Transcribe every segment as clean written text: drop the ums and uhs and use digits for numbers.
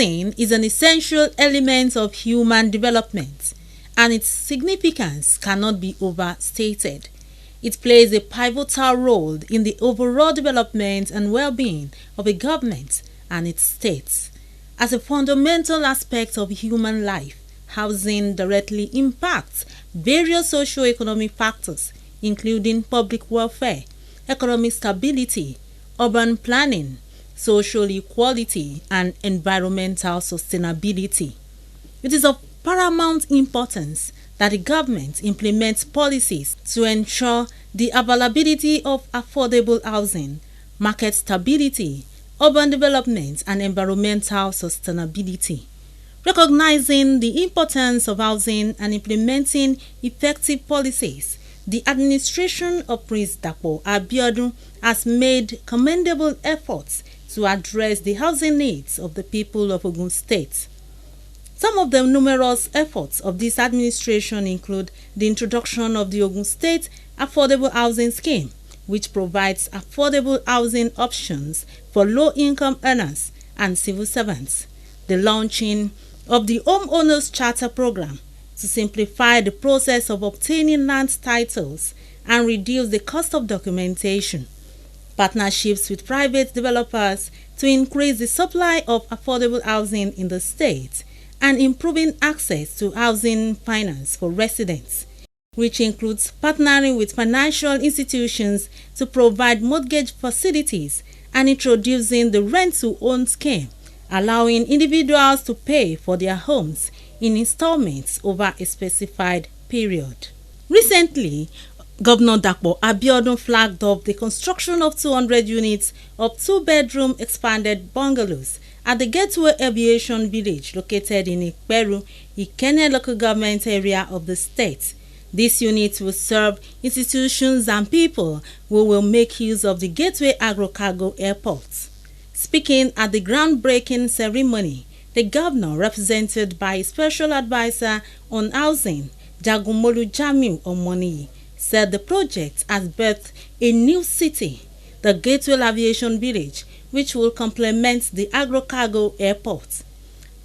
Housing is an essential element of human development, and its significance cannot be overstated. It plays a pivotal role in the overall development and well-being of a government and its states. As a fundamental aspect of human life, housing directly impacts various socio-economic factors, including public welfare, economic stability, urban planning, social equality, and environmental sustainability. It is of paramount importance that the government implements policies to ensure the availability of affordable housing, market stability, urban development, and environmental sustainability. Recognizing the importance of housing and implementing effective policies, the administration of Prince Dapo Abiodun has made commendable efforts to address the housing needs of the people of Ogun State. Some of the numerous efforts of this administration include the introduction of the Ogun State Affordable Housing Scheme, which provides affordable housing options for low-income earners and civil servants, the launching of the Homeowners Charter Program to simplify the process of obtaining land titles and reduce the cost of documentation, partnerships with private developers to increase the supply of affordable housing in the state, and improving access to housing finance for residents, which includes partnering with financial institutions to provide mortgage facilities and introducing the rent-to-own scheme, allowing individuals to pay for their homes in installments over a specified period. Recently, Governor Dapo Abiodun flagged up the construction of 200 units of two-bedroom expanded bungalows at the Gateway Aviation Village located in Iperu, Ikenne Local Government area of the state. These units will serve institutions and people who will make use of the Gateway Agro-Cargo Airport. Speaking at the groundbreaking ceremony, the governor, represented by Special Advisor on Housing, Jagumolu Jamiu Omoniyi, said the project has birthed a new city, the Gateway Aviation Village, which will complement the Agro-Cargo Airport,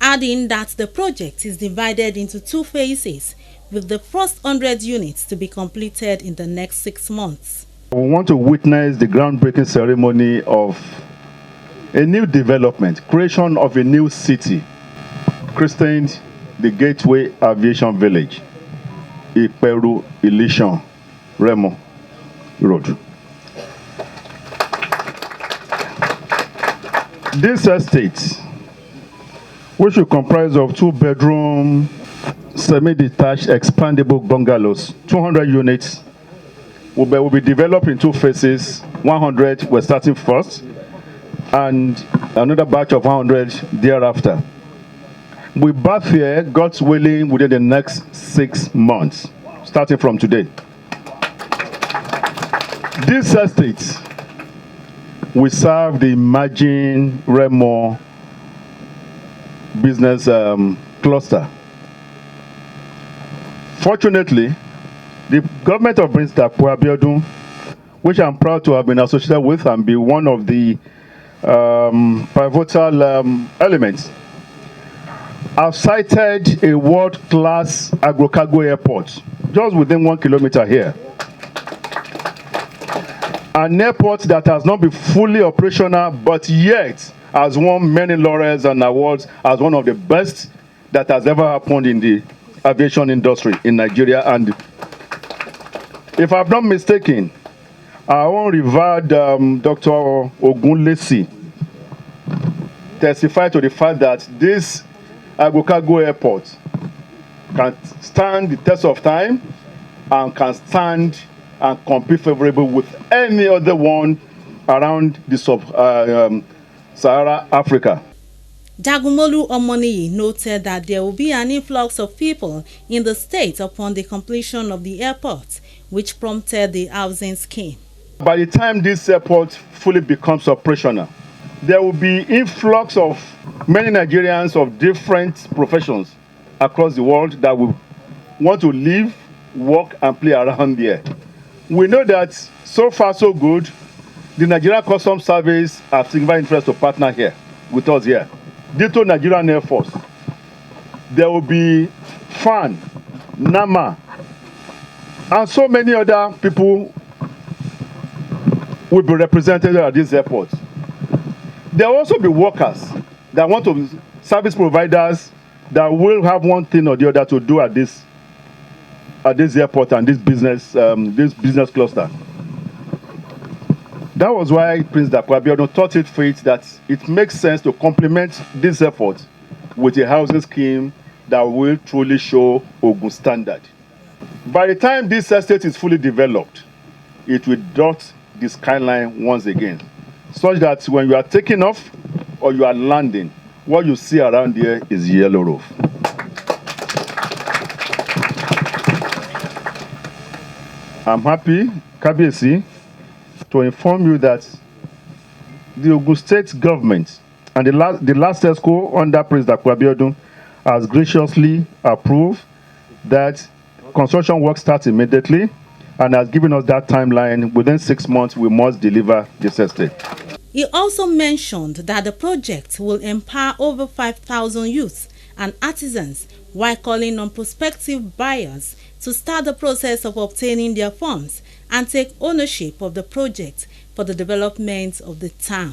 adding that the project is divided into two phases, with the first 100 units to be completed in the next 6 months. We want to witness the groundbreaking ceremony of a new development, creation of a new city, christened the Gateway Aviation Village, Iperu, Ilishan, Remo Road. This estate, which will comprise of 2-bedroom, semi-detached, expandable bungalows, 200 units, will be developed in 2 phases. 100 we're starting first, and another batch of 100 thereafter. We birth here, God's willing, within the next 6 months, starting from today. This estate will serve the emerging Remo business cluster. Fortunately, the government of Prince Dapo Abiodun, which I'm proud to have been associated with and be one of the pivotal elements, have sited a world-class agro-cargo airport just within 1 kilometer here. An airport that has not been fully operational, but yet has won many laurels and awards as one of the best that has ever happened in the aviation industry in Nigeria. And if I'm not mistaken, our own revered Dr. Ogunlesi testified to the fact that this agro-cargo airport can stand the test of time and can stand and compete favorably with any other one around the Sahara Africa. Jagumolu Omoniyi noted that there will be an influx of people in the state upon the completion of the airport, which prompted the housing scheme. By the time this airport fully becomes operational, there will be influx of many Nigerians of different professions across the world that will want to live, work, and play around there. We know that so far so good, the Nigerian Customs Service have significant interest to partner here with us here. Ditto Nigerian Air Force. There will be FAN, NAMA, and so many other people will be represented at this airport. There will also be workers that want to be service providers that will have one thing or the other to do at this airport and this business cluster. That was why Prince Dapo Abiodun thought it fit that it makes sense to complement this effort with a housing scheme that will truly show Ogun standard. By the time this estate is fully developed, it will dot the skyline once again, such that when you are taking off or you are landing, what you see around here is yellow roof. I'm happy, Kabiyesi, to inform you that the Ogun State government and the last ESCO under Prince Dapo Abiodun has graciously approved that construction work starts immediately and has given us that timeline. Within 6 months, we must deliver this estate. He also mentioned that the project will empower over 5,000 youths and artisans while calling on prospective buyers to start the process of obtaining their funds and take ownership of the project for the development of the town.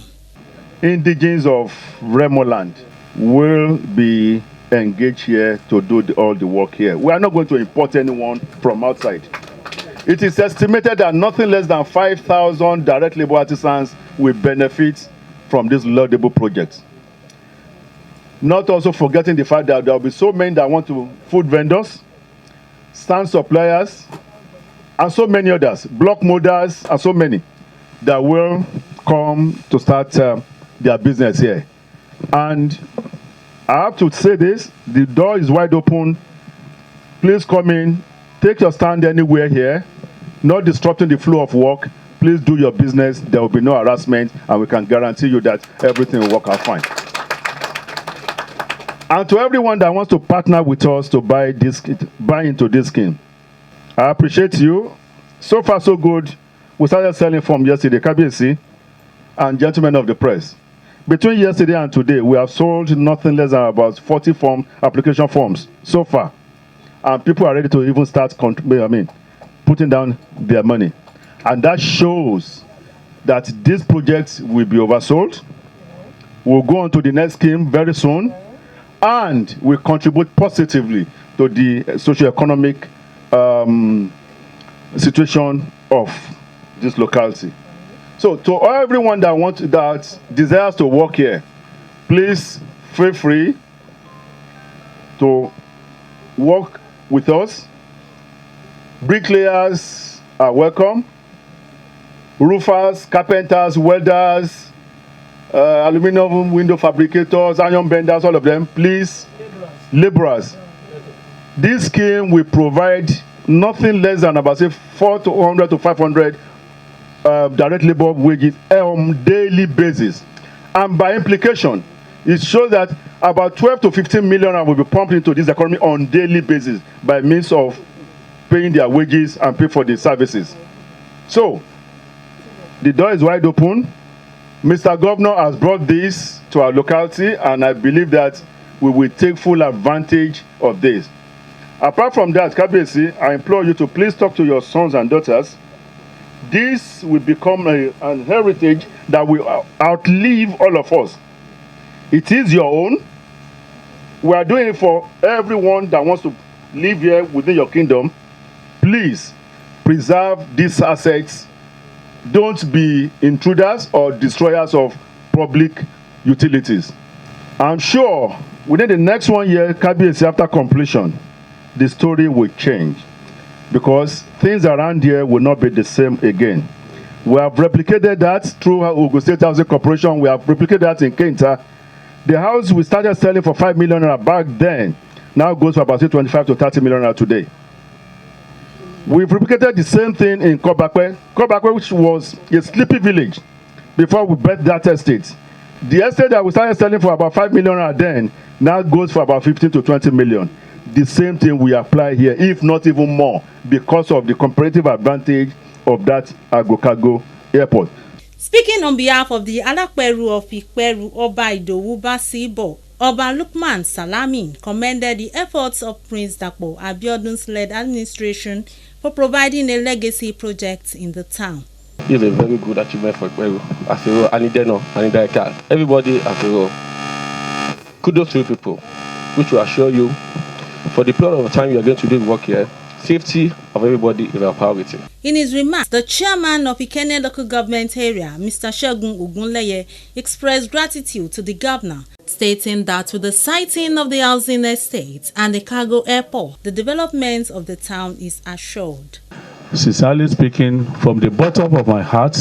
Indigenes of Remo land will be engaged here to do all the work here. We are not going to import anyone from outside. It is estimated that nothing less than 5,000 direct labor artisans will benefit from this laudable project. Not also forgetting the fact that there will be so many that want to food vendors, stand suppliers, and so many others, block molders, and so many that will come to start their business here. And I have to say this, the door is wide open. Please come in, take your stand anywhere here, not disrupting the flow of work. Please do your business. There will be no harassment, and we can guarantee you that everything will work out fine. And to everyone that wants to partner with us to buy into this scheme, I appreciate you. So far, so good. We started selling from yesterday, Kabiyesi and gentlemen of the press. Between yesterday and today, we have sold nothing less than about 40 application forms so far. And people are ready to even start putting down their money. And that shows that this project will be oversold. We'll go on to the next scheme very soon. And will contribute positively to the socioeconomic situation of this locality. So to everyone that desires to work here, please feel free to work with us. Bricklayers are welcome. Roofers, carpenters, welders, aluminum window fabricators, iron benders, all of them, please. Laborers. This scheme will provide nothing less than about 400 to 500 direct labor wages on daily basis. And by implication, it shows that about 12 to 15 million will be pumped into this economy on daily basis by means of paying their wages and pay for the services. So, the door is wide open. Mr. Governor has brought this to our locality, and I believe that we will take full advantage of this. Apart from that, Kabiyesi, I implore you to please talk to your sons and daughters. This will become an heritage that will outlive all of us. It is your own. We are doing it for everyone that wants to live here within your kingdom. Please preserve these assets. Don't be intruders or destroyers of public utilities. I'm sure within the next 1 year, Kabiyesi, after completion, the story will change, because things around here will not be the same again. We have replicated that through Ogun State Housing Corporation. We have replicated that in Kenta. The house we started selling for 5 million naira back then now goes for about 25 to 30 million naira today. We've replicated the same thing in Kobakwe, which was a sleepy village before we built that estate. The estate that we started selling for about 5 million naira then now goes for about 15 to 20 million. The same thing we apply here, if not even more, because of the comparative advantage of that Agokago airport. Speaking on behalf of the Alaperu of Iperu, Oba Idowu Basibo, Oba Lukman Salami commended the efforts of Prince Dapo Abiodun's led administration for providing a legacy project in the town. It's a very good achievement for Iperu. Afero, Anideno, Anideka, everybody Afero. Kudos to you people, which will assure you, for the period of time you are going to do work here, safety of everybody is our priority. In his remarks, the chairman of Ikenne Local Government area, Mr. Segun Ogunleye, expressed gratitude to the governor, stating that with the siting of the housing estate and the cargo airport, the development of the town is assured. Sincerely speaking, from the bottom of my heart,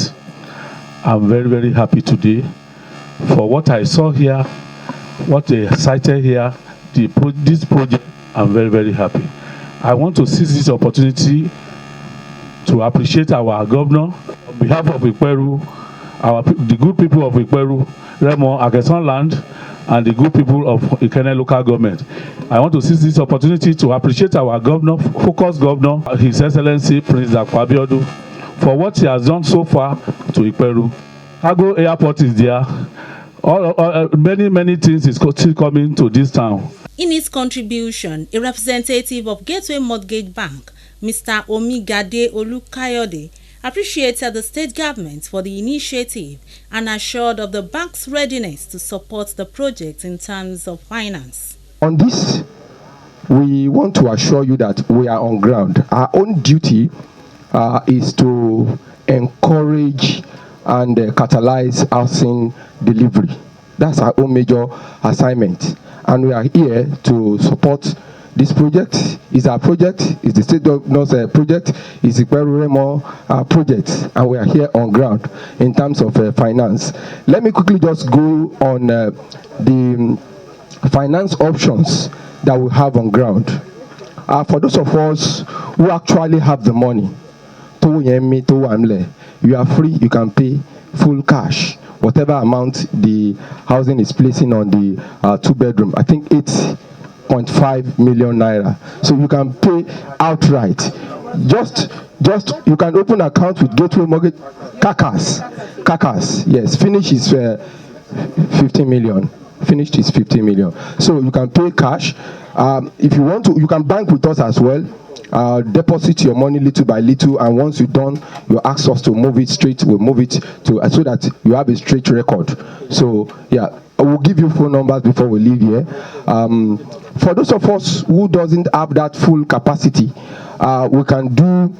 I'm very, very happy today for what I saw here, what they cited here, this project. I'm very, very happy. I want to seize this opportunity to appreciate our governor on behalf of Iperu, the good people of Iperu, Remo, Akeson Land, and the good people of Ikenne Local Government. I want to seize this opportunity to appreciate our governor, focused governor, His Excellency Prince Dapo Abiodun, for what he has done so far to Iperu. Cargo airport is there. Many things is still coming to this town. In his contribution, a representative of Gateway Mortgage Bank, Mr. Omigade Olukayode, appreciated the state government for the initiative and assured of the bank's readiness to support the project in terms of finance. On this, we want to assure you that we are on ground. Our own duty is to encourage and catalyze housing delivery. That's our own major assignment. And we are here to support this project. Is our project, is the state governor's project, is the Iperu Remo project, and we are here on ground in terms of finance. Let me quickly just go on the finance options that we have on ground. For those of us who actually have the money, you are free, you can pay full cash, whatever amount the housing is placing on the 2-bedroom. I think 8.5 million naira. So you can pay outright. Just you can open an account with Gateway Mortgage. Kakas. Yes, finish is 15 million. Finished is 15 million. So you can pay cash. If you want to, you can bank with us as well. Deposit your money little by little, and once you're done, you ask us to move it straight. We'll move it to so that you have a straight record. So yeah, I will give you phone numbers before we leave here. For those of us who doesn't have that full capacity, we can do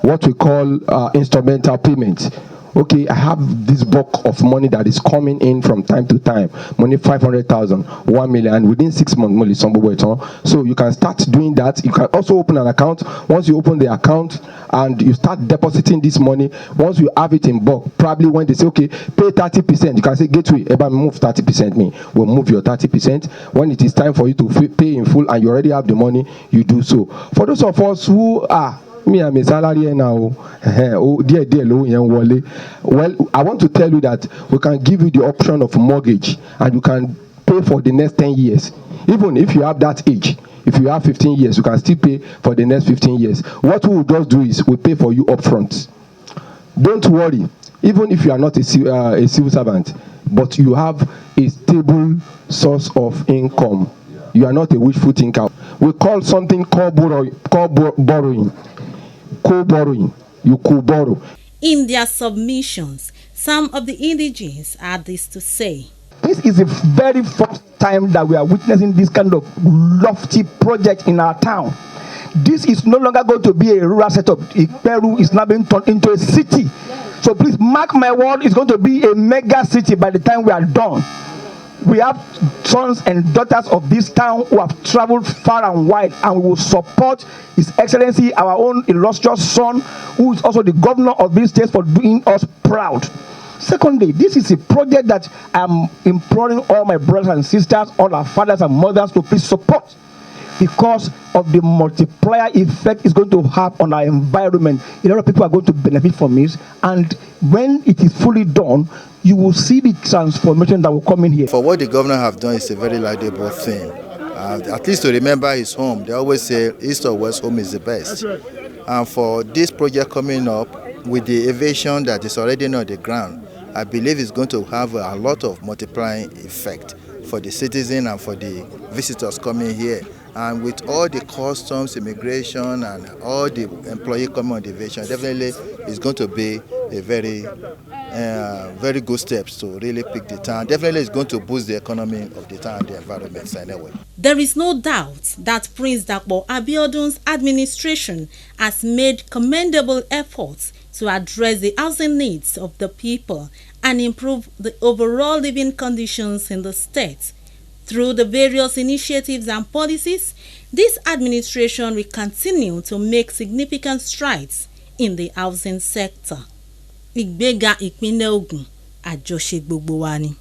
what we call instrumental payment. Okay, I have this bulk of money that is coming in from time to time. Money 500,000, 1 million, and within 6 months, money somewhere. So you can start doing that. You can also open an account. Once you open the account and you start depositing this money, once you have it in bulk, probably when they say, okay, pay 30%, you can say, Gateway, Eba, move 30%. Me, we'll move your 30%. When it is time for you to pay in full and you already have the money, you do so. For those of us who are me and my salary now, well, I want to tell you that we can give you the option of mortgage, and you can pay for the next 10 years. Even if you have that age, if you have 15 years, you can still pay for the next 15 years. What we will just do is we pay for you upfront. Don't worry, even if you are not a civil servant, but you have a stable source of income. You are not a wishful thinker. We call something borrowing. Co-borrowing. You co-borrow. In their submissions, some of the indigenes had this to say. This is the very first time that we are witnessing this kind of lofty project in our town. This is no longer going to be a rural setup. Iperu is now being turned into a city. So please mark my word, it's going to be a mega city by the time we are done. We have sons and daughters of this town who have traveled far and wide, and we will support His Excellency, our own illustrious son, who is also the governor of this state, for doing us proud. Secondly, this is a project that I'm imploring all my brothers and sisters, all our fathers and mothers to please support, because of the multiplier effect it's going to have on our environment. A lot of people are going to benefit from this, and when it is fully done, you will see the transformation that will come in here. For what the governor have done is a very laudable thing. At least to remember his home. They always say east or west home is the best. And for this project coming up with the aviation that is already on the ground, I believe it's going to have a lot of multiplying effect for the citizen and for the visitors coming here. And with all the customs, immigration, and all the employee coming on the aviation, definitely it's going to be a very good steps to really pick the town. Definitely it's going to boost the economy of the town and the environment anyway. There is no doubt that Prince Dapo Abiodun's administration has made commendable efforts to address the housing needs of the people and improve the overall living conditions in the state. Through the various initiatives and policies, this administration will continue to make significant strides in the housing sector. Ìgbéga ìpínlẹ̀ Ògùn, àjọṣe gbogbo wa ni.